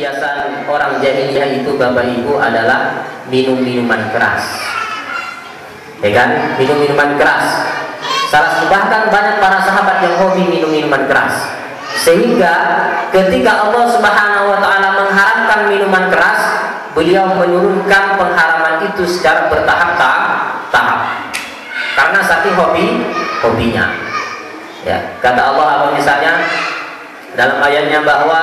kebiasaan orang jahiliyah itu Bapak Ibu adalah minum minuman keras, ya kan? Minum minuman keras. Bahkan banyak para sahabat yang hobi minum minuman keras, sehingga ketika Allah Subhanahu wa Ta'ala mengharamkan minuman keras, beliau menurunkan pengharaman itu secara bertahap-tahap karena saking hobinya. Ya, kata Allah apa misalnya dalam ayatnya bahwa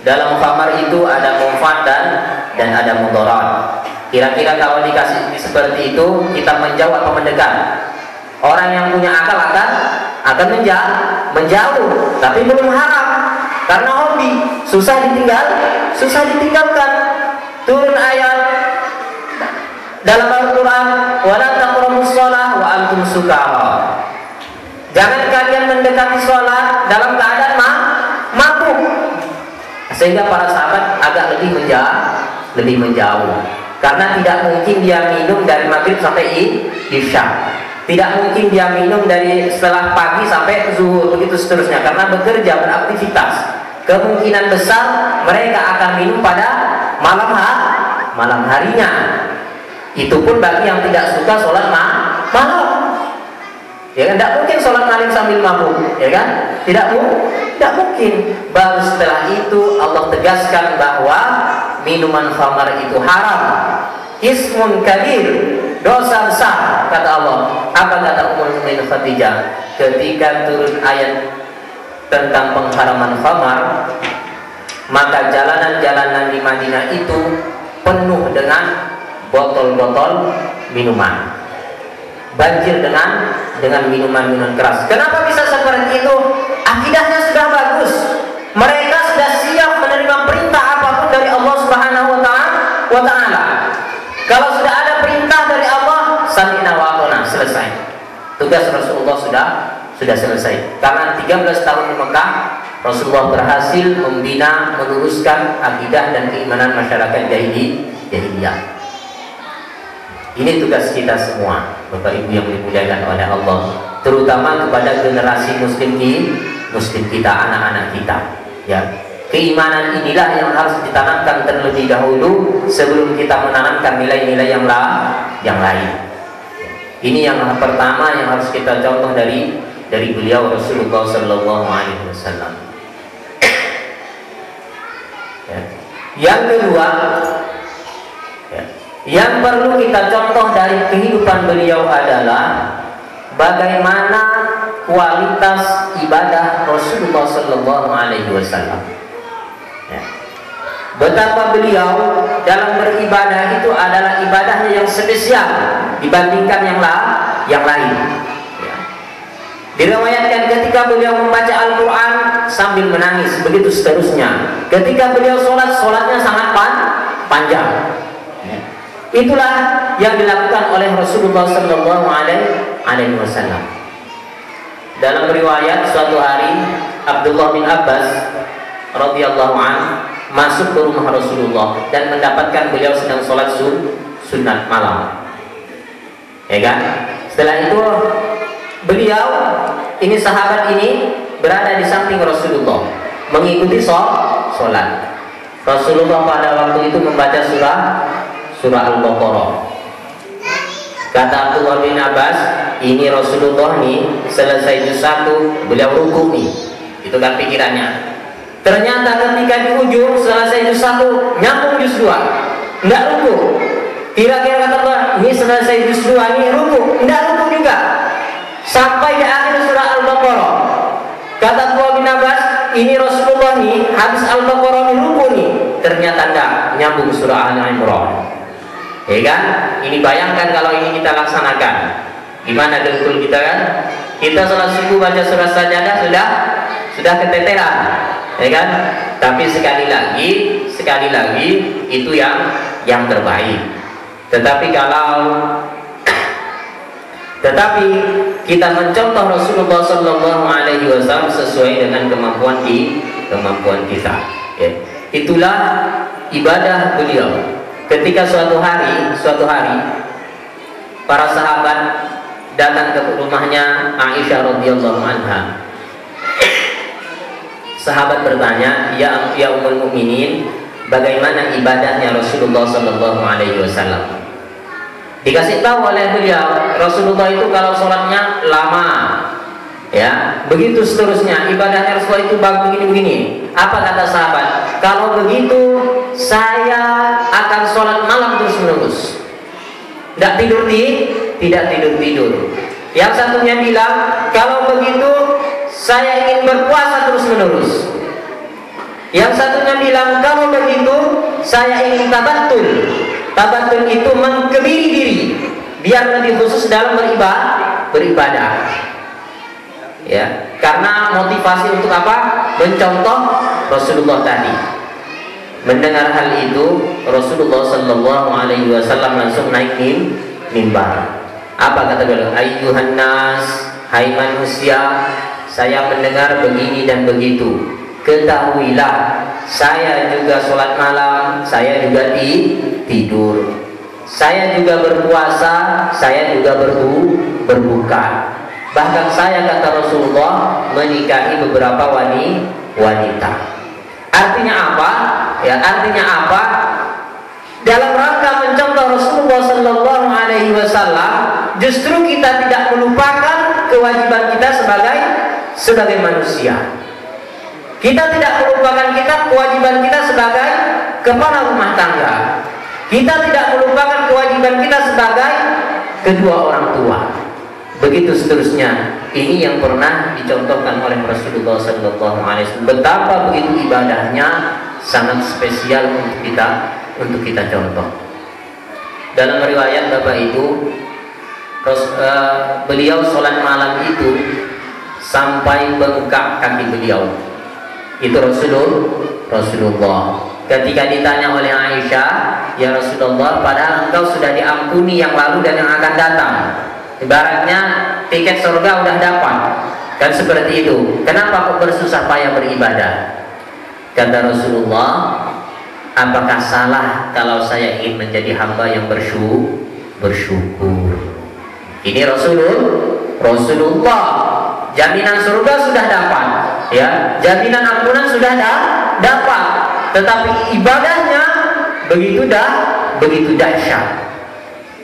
dalam khamar itu ada manfaat dan ada mudarat. Kira-kira kalau dikasih seperti itu, kita menjauh atau mendekat? Orang yang punya akal akan menjauh, tapi belum haram karena hobi, susah ditinggalkan. Turun ayat dalam Al-Quran, wala taqrabus shalah wa antum sukara. Jangan kalian mendekati sholat dalam keadaan mabuk. Sehingga para sahabat agak lebih menjauh. Karena tidak mungkin dia minum dari maghrib sampai isya. Tidak mungkin dia minum dari setelah pagi sampai zuhur, begitu seterusnya. Karena bekerja, beraktivitas. Kemungkinan besar mereka akan minum pada malam harinya. Itu pun bagi yang tidak suka sholat malam. Ya kan, tidak mungkin sholat malam sambil mabuk, ya kan? Tidak mungkin. Baru setelah itu Allah tegaskan bahwa minuman khamar itu haram, ismun kabir, dosa besar, kata Allah. Apa kata Ummul Mukminin Khadijah ketika turun ayat tentang pengharaman khamar? Maka jalanan-jalanan di Madinah itu penuh dengan botol-botol minuman, banjir dengan minuman keras. Kenapa bisa seperti itu? Akidahnya sudah bagus. Mereka sudah siap menerima perintah apapun dari Allah Subhanahu wa Ta'ala. Kalau sudah ada perintah dari Allah, sami'na wa ata'na, selesai. Tugas Rasulullah sudah selesai. Karena 13 tahun di Mekah, Rasulullah berhasil membina, meluruskan akidah dan keimanan masyarakat jahiliyah. Ini tugas kita semua, Bapak Ibu yang dimuliakan oleh Allah, terutama kepada generasi muslim kita, anak-anak kita. Ya, keimanan inilah yang harus ditanamkan terlebih dahulu sebelum kita menanamkan nilai-nilai yang lain. Ini yang pertama yang harus kita contoh dari beliau Rasulullah Sallallahu Alaihi Wasallam. Ya. Yang kedua, yang perlu kita contoh dari kehidupan beliau adalah bagaimana kualitas ibadah Rasulullah Sallallahu Alaihi Wasallam. Ya. Betapa beliau dalam beribadah itu adalah ibadahnya yang spesial dibandingkan yang lain. Ya. Diriwayatkan ketika beliau membaca Al-Quran sambil menangis, begitu seterusnya. Ketika beliau sholatnya sangat panjang. Itulah yang dilakukan oleh Rasulullah Sallallahu Alaihi Wasallam. Dalam riwayat suatu hari Abdullah bin Abbas radhiyallahu anhu masuk ke rumah Rasulullah dan mendapatkan beliau sedang sholat sunat malam. Ya kan? Setelah itu beliau ini sahabat ini berada di samping Rasulullah mengikuti sholat. Rasulullah pada waktu itu membaca surah Al-Baqarah. Kata Abdullah bin Abbas, ini Rasulullah nih selesai juz 1 beliau ruku nih. Itu kan pikirannya. Ternyata ketika di ujung selesai juz 1 nyambung juz 2, enggak ruku. Kira-kira kata Allah, ini selesai juz 2 nih ruku, enggak ruku juga. Sampai di akhir surah Al-Baqarah. Kata Abdullah bin Abbas, ini Rasulullah nih habis Al-Baqarah nih ruku nih. Ternyata enggak, nyambung surah Al-Imran. Ya kan? Ini bayangkan kalau ini kita laksanakan, gimana dengkul kita kan? Kita sholat subuh baca surah Sajadah sudah keteteran, ya kan? Tapi sekali lagi itu yang terbaik. Tetapi kita mencontoh Rasulullah Sallallahu Alaihi Wasallam sesuai dengan kemampuan kita. Ya. Itulah ibadah beliau. Ketika suatu hari para sahabat datang ke rumahnya Aisyah radhiyallahu anha. sahabat bertanya, ya Ummul Mukminin, bagaimana ibadahnya Rasulullah Sallallahu Alaihi Wasallam? Dikasih tahu oleh beliau, Rasulullah itu kalau sholatnya lama, ya, begitu seterusnya. Ibadahnya Rasulullah itu begini-begini. Apa kata sahabat? Kalau begitu, saya akan sholat malam terus-menerus. Tidak tidur. Yang satunya bilang, kalau begitu, saya ingin berpuasa terus-menerus. Yang satunya bilang, kalau begitu, saya ingin tabattul. Tabattul itu mengkebiri diri biar lebih khusus dalam beribadah. Ya, karena motivasi untuk apa? Mencontoh Rasulullah tadi. Mendengar hal itu, Rasulullah Sallallahu Alaihi Wasallam langsung naik mimbar. Apa kata beliau? Ayyuhan nas, hai manusia, saya mendengar begini dan begitu. Ketahuilah, saya juga sholat malam, saya juga tidur, saya juga berpuasa, saya juga berbuka. Bahkan saya, kata Rasulullah, menikahi beberapa wanita. Artinya apa? Ya, artinya apa? Dalam rangka mencontoh Rasulullah Sallallahu Alaihi Wasallam, justru kita tidak melupakan kewajiban kita sebagai manusia. Kita tidak melupakan kewajiban kita sebagai kepala rumah tangga. Kita tidak melupakan kewajiban kita sebagai kedua orang tua. Begitu seterusnya. Ini yang pernah dicontohkan oleh Rasulullah Sallallahu Alaihi Wasallam. Betapa begitu ibadahnya sangat spesial untuk kita contoh. Dalam riwayat Bapak Ibu, beliau sholat malam itu sampai bengkak kaki beliau. Itu Rasulullah. Ketika ditanya oleh Aisyah, ya Rasulullah, padahal engkau sudah diampuni yang lalu dan yang akan datang. Ibaratnya tiket surga udah dapat. Kan seperti itu. Kenapa kok bersusah payah beribadah? Kata Rasulullah, apakah salah kalau saya ingin menjadi hamba yang bersyukur? Ini Rasulullah. Jaminan surga sudah dapat, ya. Jaminan ampunan sudah dapat. Tetapi ibadahnya begitu dahsyat.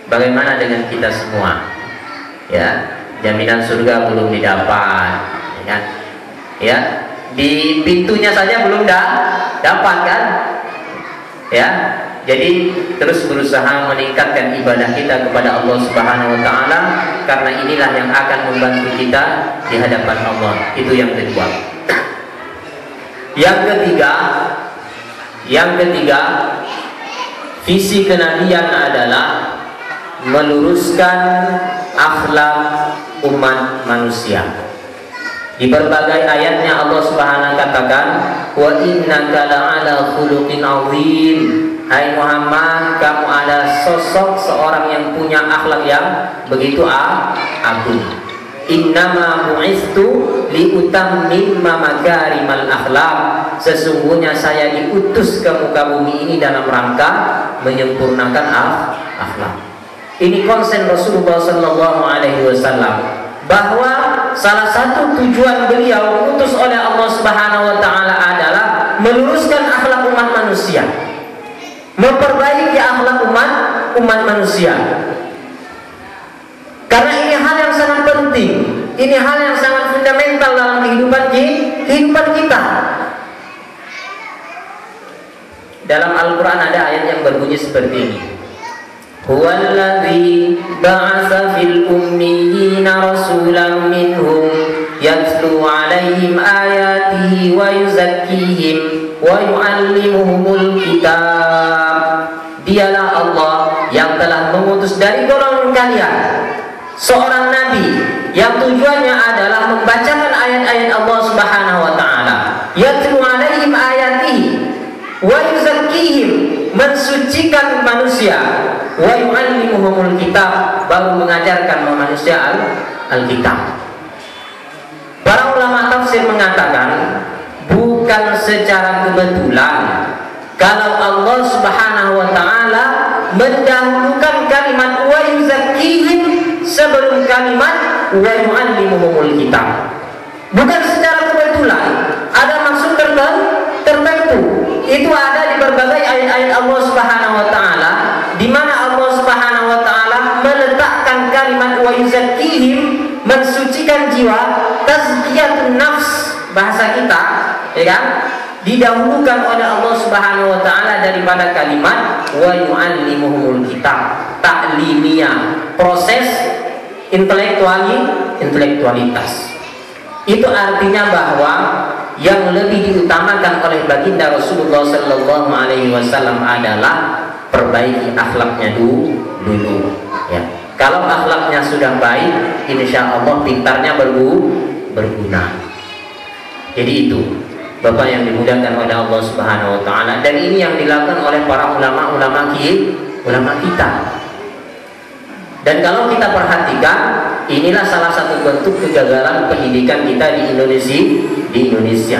Bagaimana dengan kita semua? Ya, jaminan surga belum didapat, ya. Ya, di pintunya saja belum dapat kan? Ya. Jadi terus berusaha meningkatkan ibadah kita kepada Allah Subhanahu wa taala, karena inilah yang akan membantu kita di hadapan Allah. Itu yang kedua. Yang ketiga, visi kenabian adalah meluruskan akhlak umat manusia. Di berbagai ayatnya Allah Subhanahu katakan, wa innaka la'ala khuluqin 'azim. Hai Muhammad, kamu ada sosok seorang yang punya akhlak yang begitu agung. Innama bu'istu liutammimma makarimal akhlak. Sesungguhnya saya diutus ke muka bumi ini dalam rangka menyempurnakan akhlak. Ini konsen Rasulullah Sallallahu Alaihi Wasallam, bahwa salah satu tujuan beliau diutus oleh Allah Subhanahu wa taala adalah meluruskan akhlak umat manusia, memperbaiki akhlak umat manusia. Karena ini hal yang sangat penting, ini hal yang sangat fundamental dalam kehidupan kita. Dalam Al-Quran ada ayat yang berbunyi seperti ini. Huwallazi ba'atsa fil ummiyina rasulan minhum yatlu 'alaihim ayatihi wa yuzakkihim wa yu'allimuhumul kitab. Dialah Allah yang telah mengutus dari golongan kalian seorang nabi yang tujuannya adalah membacakan ayat-ayat Allah Subhanahu wa taala, yatlu 'alaihim ayatihi wa yuzakkihim, mensucikan manusia, wa yu'allimuhumul kitab, baru mengajarkan manusia Alkitab. Para ulama tafsir mengatakan, bukan secara kebetulan kalau Allah Subhanahu wa taala mendahulukan kalimat wa yuzakkihim sebelum kalimat wa yu'allimuhumul kitab. Bukan secara kebetulan. Ada maksud tertentu. Itu ada di berbagai ayat-ayat Allah Subhanahu wa taala, di mana Allah Subhanahu wa taala meletakkan kalimat wa yuzakkihim, mensucikan jiwa, tazkiyatun nafs bahasa kita, ya kan? Didahulukan oleh Allah Subhanahu wa taala daripada kalimat wa yu'allimuhumul kitab, ta'limiyah, proses intelektualitas. Itu artinya bahwa yang lebih diutamakan oleh baginda Rasulullah Sallallahu Alaihi Wasallam adalah perbaiki akhlaknya dulu. Ya. Kalau akhlaknya sudah baik, insya Allah pintarnya berguna. Jadi itu, Bapak yang dimuliakan oleh Allah Subhanahu Wa Taala, dan ini yang dilakukan oleh para ulama kita. Dan kalau kita perhatikan, inilah salah satu bentuk kegagalan pendidikan kita di Indonesia.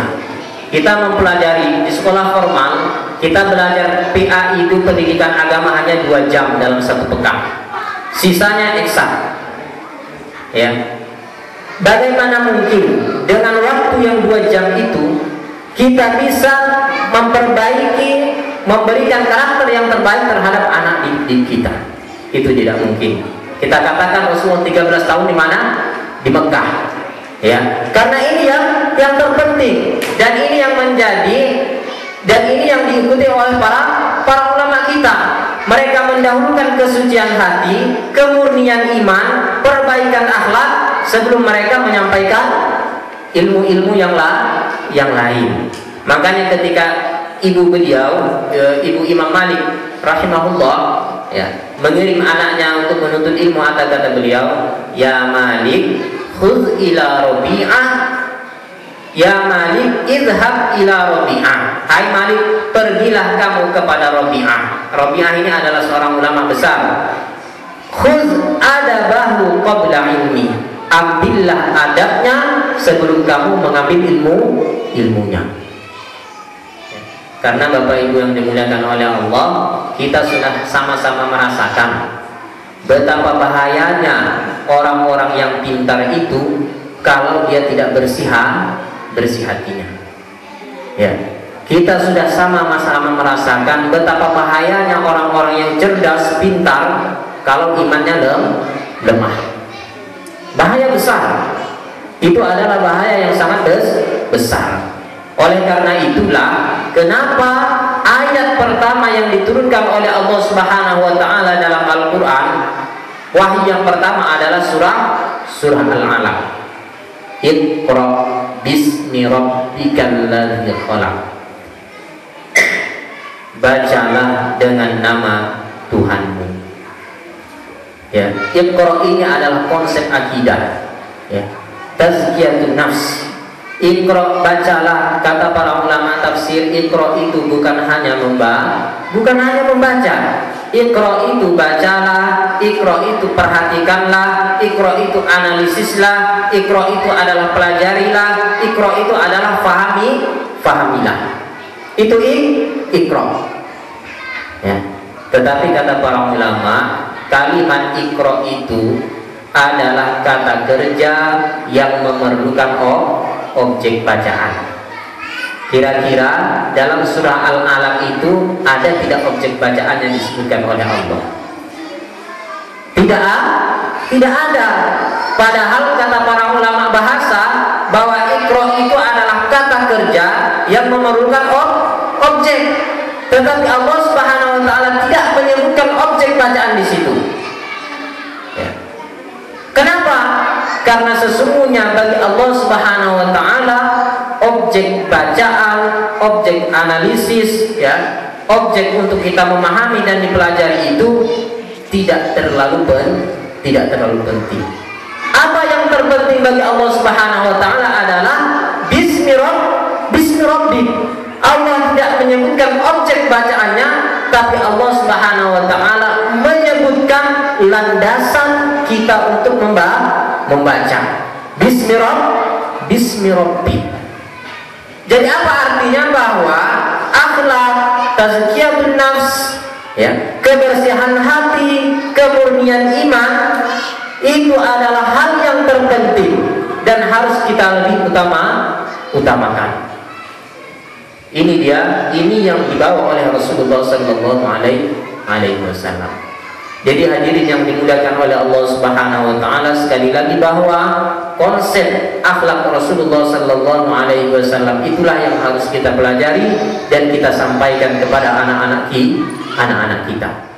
Kita mempelajari di sekolah formal, kita belajar PA itu pendidikan agama hanya 2 jam dalam 1 pekan. Sisanya eksak. Ya. Bagaimana mungkin dengan waktu yang 2 jam itu kita bisa memperbaiki, memberikan karakter yang terbaik terhadap anak didik kita? Itu tidak mungkin. Kita katakan Rasulullah 13 tahun di mana? Di Mekah. Ya, karena ini yang terpenting, dan ini yang diikuti oleh para ulama kita. Mereka mendahulukan kesucian hati, kemurnian iman, perbaikan akhlak sebelum mereka menyampaikan ilmu-ilmu yang lain. Makanya ketika ibu Imam Malik rahimahullah, ya, mengirim anaknya untuk menuntut ilmu, kata beliau, ya Malik, khudh ila Rabi'ah, ya Malik, idhab ila Rabi'ah. Hai Malik, pergilah kamu kepada Rabi'ah. Rabi'ah ini adalah seorang ulama besar. Khudh adabahu qabla ilmi, ambillah adabnya sebelum kamu mengambil ilmunya. Karena Bapak Ibu yang dimuliakan oleh Allah, kita sudah sama-sama merasakan betapa bahayanya orang-orang yang pintar itu kalau dia tidak bersih hatinya. Ya, kita sudah sama-sama merasakan betapa bahayanya orang-orang yang cerdas, pintar kalau imannya lemah. Bahaya besar. Itu adalah bahaya yang sangat besar. Oleh karena itulah kenapa ayat pertama yang diturunkan oleh Allah Subhanahu wa taala dalam Al-Qur'an, wahyu yang pertama adalah surah Al-Alaq. Iqra bismi rabbikal ladzi khalaq. Bacalah dengan nama Tuhanmu. Ya, Iqra ini adalah konsep akidah. Ya. Tazkiyatun nafs. Iqra, bacalah, kata para ulama tafsir, Iqra itu bukan hanya membaca. Iqra itu bacalah, Iqra itu perhatikanlah, Iqra itu analisislah, Iqra itu adalah pelajarilah, Iqra itu adalah fahamilah. Itu Iqra. Ya. Tetapi kata para ulama, kalimat Iqra itu adalah kata kerja yang memerlukan objek bacaan. Kira-kira dalam surah Al-Alaq itu ada tidak objek bacaan yang disebutkan oleh Allah? Tidak ada. Padahal kata para ulama bahasa bahwa Iqra itu adalah kata kerja yang memerlukan objek. Tetapi Allah Subhanahu wa taala tidak menyebutkan objek bacaan di situ. Ya. Kenapa? Karena sesungguhnya bagi Allah Subhanahu wa taala objek bacaan, objek analisis, ya, objek untuk kita memahami dan dipelajari itu tidak terlalu penting. Apa yang terpenting bagi Allah Subhanahu wa taala adalah bismi rabbik. Allah tidak menyebutkan objek bacaannya, tapi Allah Subhanahu wa taala menyebutkan landasan kita untuk membaca. Bismi rabbik. Jadi apa artinya? Bahwa akhlak, tazkiyatun nafs, ya, kebersihan hati, kemurnian iman itu adalah hal yang terpenting dan harus kita lebih utamakan. Ini yang dibawa oleh Rasulullah Sallallahu Alaihi Wasallam. Jadi hadirin yang dimuliakan oleh Allah Subhanahu Wa Taala, sekali lagi bahwa konsep akhlak Rasulullah Sallallahu Alaihi Wasallam itulah yang harus kita pelajari dan kita sampaikan kepada anak-anak kita.